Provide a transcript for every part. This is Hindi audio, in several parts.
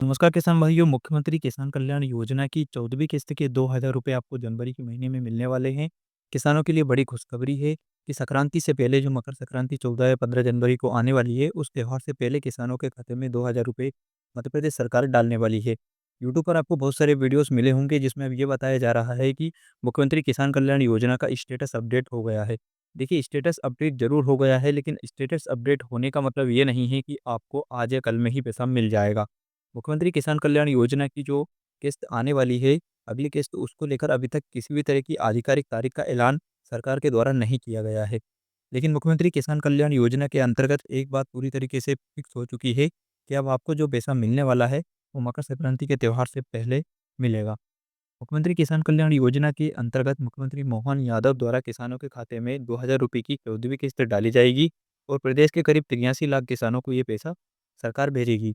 नमस्कार किसान भाइयों, मुख्यमंत्री किसान कल्याण योजना की 14वीं किस्त के 2,000 रुपए आपको जनवरी के महीने में मिलने वाले हैं। किसानों के लिए बड़ी खुशखबरी है कि संक्रांति से पहले जो मकर संक्रांति 14 या 15 जनवरी को आने वाली है, उस त्योहार से पहले किसानों के खाते में 2,000 रुपए मध्य प्रदेश सरकार डालने वाली है। यूट्यूब पर आपको बहुत सारे वीडियोस मिले होंगे जिसमें अब ये बताया जा रहा है कि मुख्यमंत्री किसान कल्याण योजना का स्टेटस अपडेट हो गया है। देखिए, स्टेटस अपडेट ज़रूर हो गया है, लेकिन स्टेटस अपडेट होने का मतलब ये नहीं है कि आपको आज या कल में ही पैसा मिल जाएगा। मुख्यमंत्री किसान कल्याण योजना की जो किस्त आने वाली है, अगली किस्त, उसको लेकर अभी तक किसी भी तरह की आधिकारिक तारीख का ऐलान सरकार के द्वारा नहीं किया गया है। लेकिन मुख्यमंत्री किसान कल्याण योजना के अंतर्गत एक बात पूरी तरीके से फिक्स हो चुकी है कि अब आपको जो पैसा मिलने वाला है, वो मकर संक्रांति के त्योहार से पहले मिलेगा। मुख्यमंत्री किसान कल्याण योजना के अंतर्गत मुख्यमंत्री मोहन यादव द्वारा किसानों के खाते में 2,000 रुपए की 14वीं किस्त डाली जाएगी और प्रदेश के करीब 83 लाख किसानों को ये पैसा सरकार भेजेगी।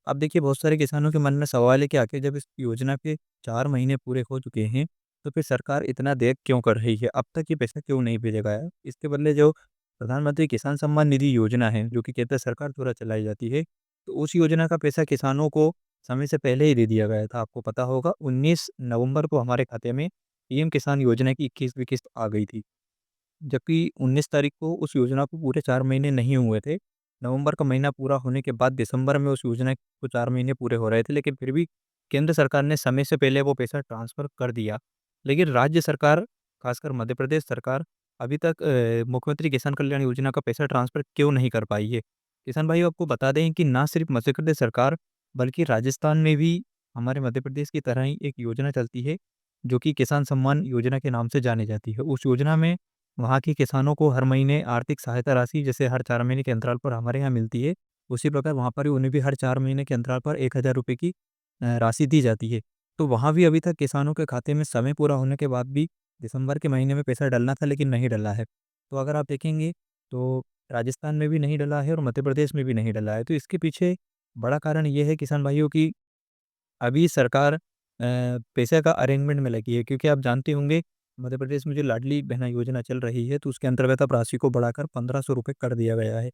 अब देखिए, बहुत सारे किसानों के मन में सवाल है कि आखिर जब इस योजना के 4 महीने पूरे हो चुके हैं, तो फिर सरकार इतना देर क्यों कर रही है? अब तक ये पैसा क्यों नहीं भेजा गया? इसके बदले जो प्रधानमंत्री किसान सम्मान निधि योजना है, जो कि केंद्र सरकार द्वारा चलाई जाती है, तो उस योजना का पैसा किसानों को समय से पहले ही दे दिया गया था। आपको पता होगा, 19 नवंबर को हमारे खाते में पीएम किसान योजना की 21वीं किस्त आ गई थी। जबकि 19 तारीख को उस योजना को पूरे 4 महीने नहीं हुए थे। नवंबर का महीना पूरा होने के बाद दिसंबर में उस योजना को 4 महीने पूरे हो रहे थे, लेकिन फिर भी केंद्र सरकार ने समय से पहले वो पैसा ट्रांसफ़र कर दिया। लेकिन राज्य सरकार, खासकर मध्य प्रदेश सरकार, अभी तक मुख्यमंत्री किसान कल्याण योजना का पैसा ट्रांसफ़र क्यों नहीं कर पाई है? किसान भाइयों, आपको बता दें कि ना सिर्फ मध्य प्रदेश सरकार, बल्कि राजस्थान में भी हमारे मध्य प्रदेश की तरह ही एक योजना चलती है, जो कि किसान सम्मान योजना के नाम से जानी जाती है। उस योजना में वहाँ के किसानों को हर महीने आर्थिक सहायता राशि जैसे हर 4 महीने के अंतराल पर हमारे यहाँ मिलती है, उसी प्रकार वहाँ पर भी उन्हें भी हर 4 महीने के अंतराल पर 1,000 रुपए की राशि दी जाती है। तो वहाँ भी अभी तक किसानों के खाते में समय पूरा होने के बाद भी दिसंबर के महीने में पैसा डलना था, लेकिन नहीं डला है। तो अगर आप देखेंगे, तो राजस्थान में भी नहीं डला है और मध्य प्रदेश में भी नहीं डला है। तो इसके पीछे बड़ा कारण ये है किसान भाइयों की, अभी सरकार पैसे का अरेंजमेंट में लगी है, क्योंकि आप जानते होंगे, मध्य प्रदेश में जो लाडली बहना योजना चल रही है, तो उसके अंतर्गत अब राशि को बढ़ाकर 1,500 रुपए कर दिया गया है।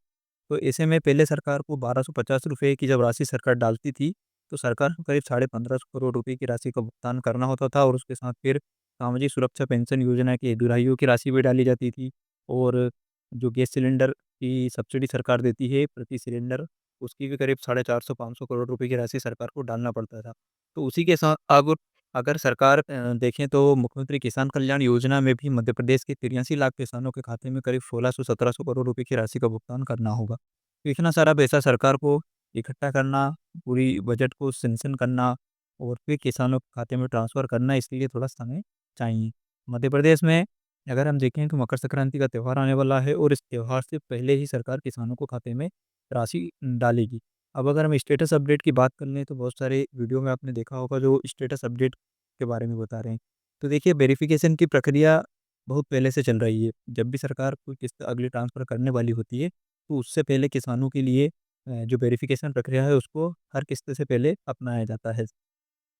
तो ऐसे में पहले सरकार को 1,250 रुपए की जब राशि सरकार डालती थी, तो सरकार को करीब साढ़े 1,500 करोड़ रुपए की राशि का भुगतान करना होता था और उसके साथ फिर सामाजिक सुरक्षा पेंशन योजना की दुराइयों की राशि भी डाली जाती थी और जो गैस सिलेंडर की सब्सिडी सरकार देती है प्रति सिलेंडर, उसकी भी करीब साढ़े 400-500 करोड़ रुपए की राशि सरकार को डालना पड़ता था। तो उसी के साथ अब अगर सरकार देखें, तो मुख्यमंत्री किसान कल्याण योजना में भी मध्य प्रदेश के 83 लाख किसानों के खाते में करीब 1600-1700 करोड़ रुपए की राशि का भुगतान करना होगा। तो इतना सारा पैसा सरकार को इकट्ठा करना, पूरी बजट को सैंक्शन करना और फिर किसानों के खाते में ट्रांसफ़र करना, इसके लिए थोड़ा समय चाहिए। मध्य प्रदेश में अगर हम देखें, तो मकर संक्रांति का त्योहार आने वाला है और इस त्योहार से पहले ही सरकार किसानों को खाते में राशि डालेगी। अब अगर हम स्टेटस अपडेट की बात कर लें, तो बहुत सारे वीडियो में आपने देखा होगा जो स्टेटस अपडेट के बारे में बता रहे हैं। तो देखिए, वेरिफ़िकेशन की प्रक्रिया बहुत पहले से चल रही है। जब भी सरकार कोई किस्त अगली ट्रांसफ़र करने वाली होती है, तो उससे पहले किसानों के लिए जो वेरिफ़िकेशन प्रक्रिया है, उसको हर किस्त से पहले अपनाया जाता है।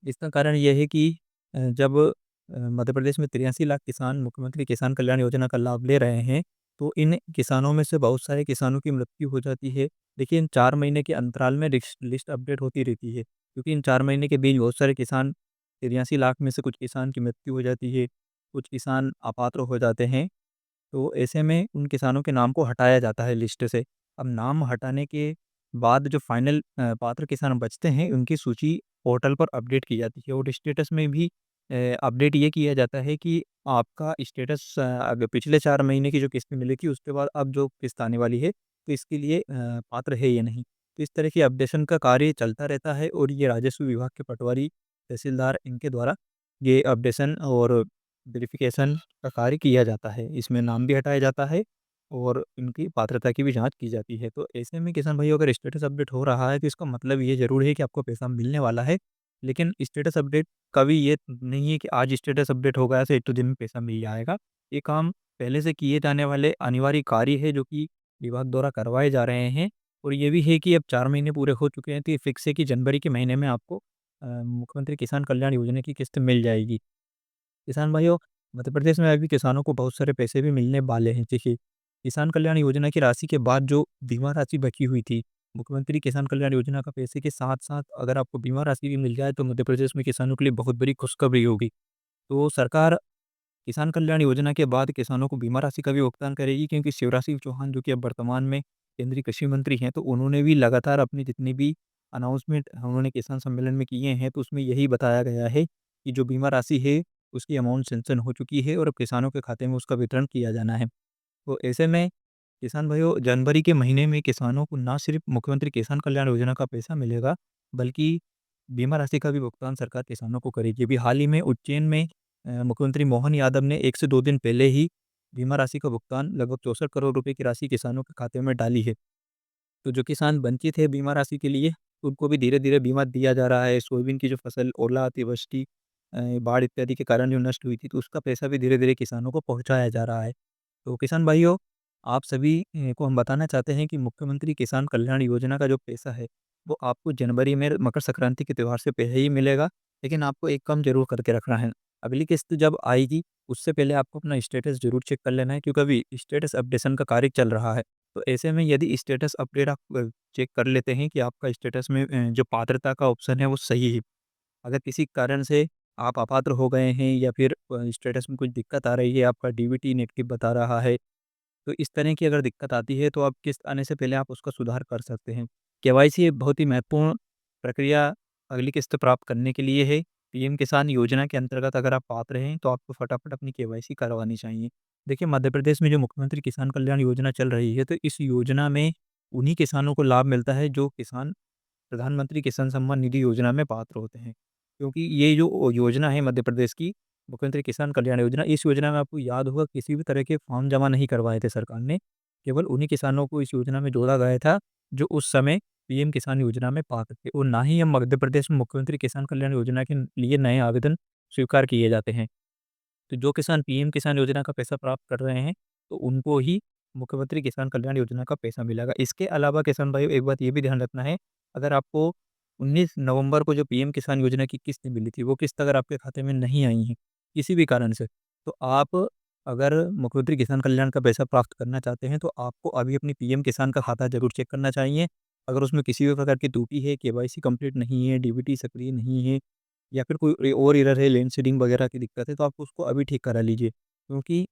इसका कारण ये है कि जब मध्य प्रदेश में 83 लाख किसान मुख्यमंत्री किसान कल्याण योजना का लाभ ले रहे हैं, तो इन किसानों में से बहुत सारे किसानों की मृत्यु हो जाती है। देखिए, इन 4 महीने के अंतराल में लिस्ट अपडेट होती रहती है, क्योंकि इन 4 महीने के बीच बहुत सारे किसान, 83 लाख में से कुछ किसान की मृत्यु हो जाती है, कुछ किसान अपात्र हो जाते हैं। तो ऐसे में उन किसानों के नाम को हटाया जाता है लिस्ट से। अब नाम हटाने के बाद जो फाइनल पात्र किसान बचते हैं, उनकी सूची पोर्टल पर अपडेट की जाती है और स्टेटस में भी अपडेट ये किया जाता है कि आपका स्टेटस अगर पिछले 4 महीने की जो किस्त मिली थी, उसके बाद अब जो किस्त आने वाली है, तो इसके लिए पात्र है या नहीं। तो इस तरह की अपडेशन का कार्य चलता रहता है और ये राजस्व विभाग के पटवारी, तहसीलदार, इनके द्वारा ये अपडेशन और वेरिफ़िकेशन का कार्य किया जाता है। इसमें नाम भी हटाया जाता है और उनकी पात्रता की भी जाँच की जाती है। तो ऐसे में किसान भाइयों, अगर स्टेटस अपडेट हो रहा है, तो इसका मतलब ये ज़रूर है कि आपको पैसा मिलने वाला है। लेकिन स्टेटस अपडेट कभी ये नहीं है कि आज स्टेटस अपडेट हो गया तो 1-2 दिन में पैसा मिल जाएगा। ये काम पहले से किए जाने वाले अनिवार्य कार्य है, जो कि विभाग द्वारा करवाए जा रहे हैं और ये भी है कि अब 4 महीने पूरे हो चुके हैं, तो ये फिक्स है कि जनवरी के महीने में आपको मुख्यमंत्री किसान कल्याण योजना की किस्त मिल जाएगी। किसान भाइयों, मध्य प्रदेश में अभी किसानों को बहुत सारे पैसे भी मिलने वाले हैं। देखिए, किसान कल्याण योजना की राशि के बाद जो बीमा राशि बची हुई थी, मुख्यमंत्री किसान कल्याण योजना का पैसे के साथ-साथ अगर आपको बीमा राशि भी मिल जाए तो मध्य प्रदेश में किसानों के लिए बहुत बड़ी खुशखबरी होगी। तो सरकार किसान कल्याण योजना के बाद किसानों को बीमा राशि का भी भुगतान करेगी, क्योंकि शिवराज सिंह चौहान जो कि अब वर्तमान में केंद्रीय कृषि मंत्री हैं, तो उन्होंने भी लगातार अपनी जितनी भी अनाउंसमेंट उन्होंने किसान सम्मेलन में किए हैं, तो उसमें यही बताया गया है कि जो बीमा राशि है, उसकी अमाउंट सैंक्शन हो चुकी है और अब किसानों के खाते में उसका वितरण किया जाना है। तो ऐसे में किसान भाइयों, जनवरी के महीने में किसानों को ना सिर्फ मुख्यमंत्री किसान कल्याण योजना का पैसा मिलेगा, बल्कि बीमा राशि का भी भुगतान सरकार किसानों को करेगी। अभी हाल ही में उज्जैन में मुख्यमंत्री मोहन यादव ने 1 से 2 दिन पहले ही बीमा राशि का भुगतान लगभग 64 करोड़ रुपए की राशि किसानों के खाते में डाली है। तो जो किसान वंचित है बीमा राशि के लिए, उनको भी धीरे-धीरे बीमा दिया जा रहा है। सोयाबीन की जो फसल ओला, अतिवृष्टि, बाढ़ इत्यादि के कारण जो नष्ट हुई थी, तो उसका पैसा भी धीरे-धीरे किसानों को पहुँचाया जा रहा है। तो किसान भाइयों, आप सभी को हम बताना चाहते हैं कि मुख्यमंत्री किसान कल्याण योजना का जो पैसा है, वो आपको जनवरी में मकर संक्रांति के त्योहार से पहले ही मिलेगा, लेकिन आपको एक काम ज़रूर करके रखना है। अगली किस्त जब आएगी, उससे पहले आपको अपना स्टेटस ज़रूर चेक कर लेना है, क्योंकि अभी स्टेटस अपडेशन का कार्य चल रहा है। तो ऐसे में यदि स्टेटस अपडेट आप चेक कर लेते हैं कि आपका स्टेटस में जो पात्रता का ऑप्शन है, वो सही है। अगर किसी कारण से आप अपात्र हो गए हैं या फिर स्टेटस में कुछ दिक्कत आ रही है, आपका डीबीटी नेगेटिव बता रहा है, तो इस तरह की अगर दिक्कत आती है तो आप किस्त आने से पहले आप उसका सुधार कर सकते हैं। केवाईसी एक बहुत ही महत्वपूर्ण प्रक्रिया अगली किस्त प्राप्त करने के लिए है। पीएम किसान योजना के अंतर्गत अगर आप पात्र हैं तो आपको फटाफट अपनी केवाईसी करवानी चाहिए। देखिए, मध्य प्रदेश में जो मुख्यमंत्री किसान कल्याण योजना चल रही है, तो इस योजना में उन्हीं किसानों को लाभ मिलता है जो किसान प्रधानमंत्री किसान सम्मान निधि योजना में पात्र होते हैं। क्योंकि ये जो योजना है मध्य प्रदेश की, मुख्यमंत्री किसान कल्याण योजना, इस योजना में आपको याद होगा किसी भी तरह के फॉर्म जमा नहीं करवाए थे सरकार ने। केवल उन्हीं किसानों को इस योजना में जोड़ा गया था, जो उस समय पीएम किसान योजना में पात्र थे, और ना ही अब मध्य प्रदेश में मुख्यमंत्री किसान कल्याण योजना के लिए नए आवेदन स्वीकार किए जाते हैं। तो जो किसान पीएम किसान योजना का पैसा प्राप्त कर रहे हैं, तो उनको ही मुख्यमंत्री किसान कल्याण योजना का पैसा मिलेगा। इसके अलावा किसान भाइयों, एक बात ये भी ध्यान रखना है, अगर आपको 19 नवंबर को जो पीएम किसान योजना की किस्त मिली थी, वो किस्त अगर आपके खाते में नहीं आई है, किसी भी कारण से, तो आप अगर मुख्यमंत्री किसान कल्याण का पैसा प्राप्त करना चाहते हैं, तो आपको अभी अपनी पीएम किसान का खाता ज़रूर चेक करना चाहिए। अगर उसमें किसी भी प्रकार की त्रुटि है, केवाईसी कंप्लीट नहीं है, डीबीटी सक्रिय नहीं है, या फिर कोई और एरर है, लैंड सीडिंग वगैरह की दिक्कत है, तो आप उसको अभी ठीक करा लीजिए। क्योंकि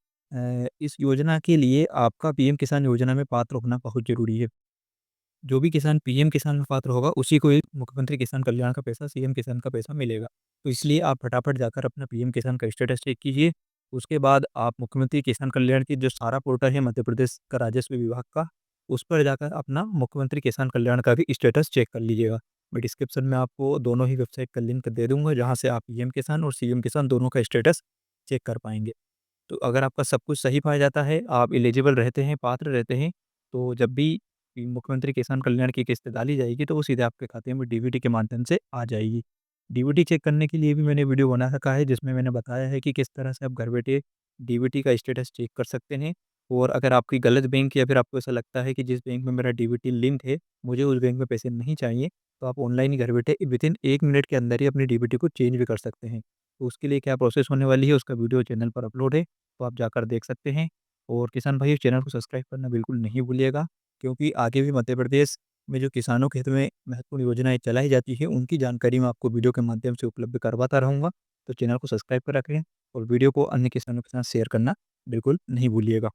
इस योजना के लिए आपका पीएम किसान योजना में पात्र होना बहुत ज़रूरी है। जो भी किसान पीएम किसान में पात्र होगा, उसी को एक मुख्यमंत्री किसान कल्याण का पैसा, सीएम किसान का पैसा मिलेगा। तो इसलिए आप फटाफट जाकर अपना पीएम किसान का स्टेटस चेक कीजिए। उसके बाद आप मुख्यमंत्री किसान कल्याण की जो सारा पोर्टल है मध्य प्रदेश का राजस्व विभाग का, उस पर जाकर अपना मुख्यमंत्री किसान कल्याण का भी स्टेटस चेक कर लीजिएगा। मैं डिस्क्रिप्शन में आपको दोनों ही वेबसाइट का लिंक दे दूँगा, जहाँ से आप पीएम किसान और सीएम किसान दोनों का स्टेटस चेक कर पाएँगे। तो अगर आपका सब कुछ सही पाया जाता है, आप एलिजिबल रहते हैं, पात्र रहते हैं, तो जब भी मुख्यमंत्री किसान कल्याण की किस्त डाली जाएगी, तो वो सीधे आपके खाते में डीबीटी के माध्यम से आ जाएगी। डीबीटी चेक करने के लिए भी मैंने वीडियो बना रखा है, जिसमें मैंने बताया है कि किस तरह से आप घर बैठे डीबीटी का स्टेटस चेक कर सकते हैं। और अगर आपकी गलत बैंक या फिर आपको ऐसा लगता है कि जिस बैंक में मेरा डीबीटी लिंक है, मुझे उस बैंक में पैसे नहीं चाहिए, तो आप ऑनलाइन ही घर बैठे विथिन 1 मिनट के अंदर ही अपनी डीबीटी को चेंज भी कर सकते हैं। तो उसके लिए क्या प्रोसेस होने वाली है, उसका वीडियो चैनल पर अपलोड है, तो आप जाकर देख सकते हैं। और किसान भाइयों, चैनल को सब्सक्राइब करना बिल्कुल नहीं भूलिएगा, क्योंकि आगे भी मध्य प्रदेश में जो किसानों के हित में महत्वपूर्ण योजनाएँ चलाई जाती हैं, उनकी जानकारी मैं आपको वीडियो के माध्यम से उपलब्ध करवाता रहूँगा। तो चैनल को सब्सक्राइब कर रखें और वीडियो को अन्य किसानों के साथ शेयर करना बिल्कुल नहीं भूलिएगा।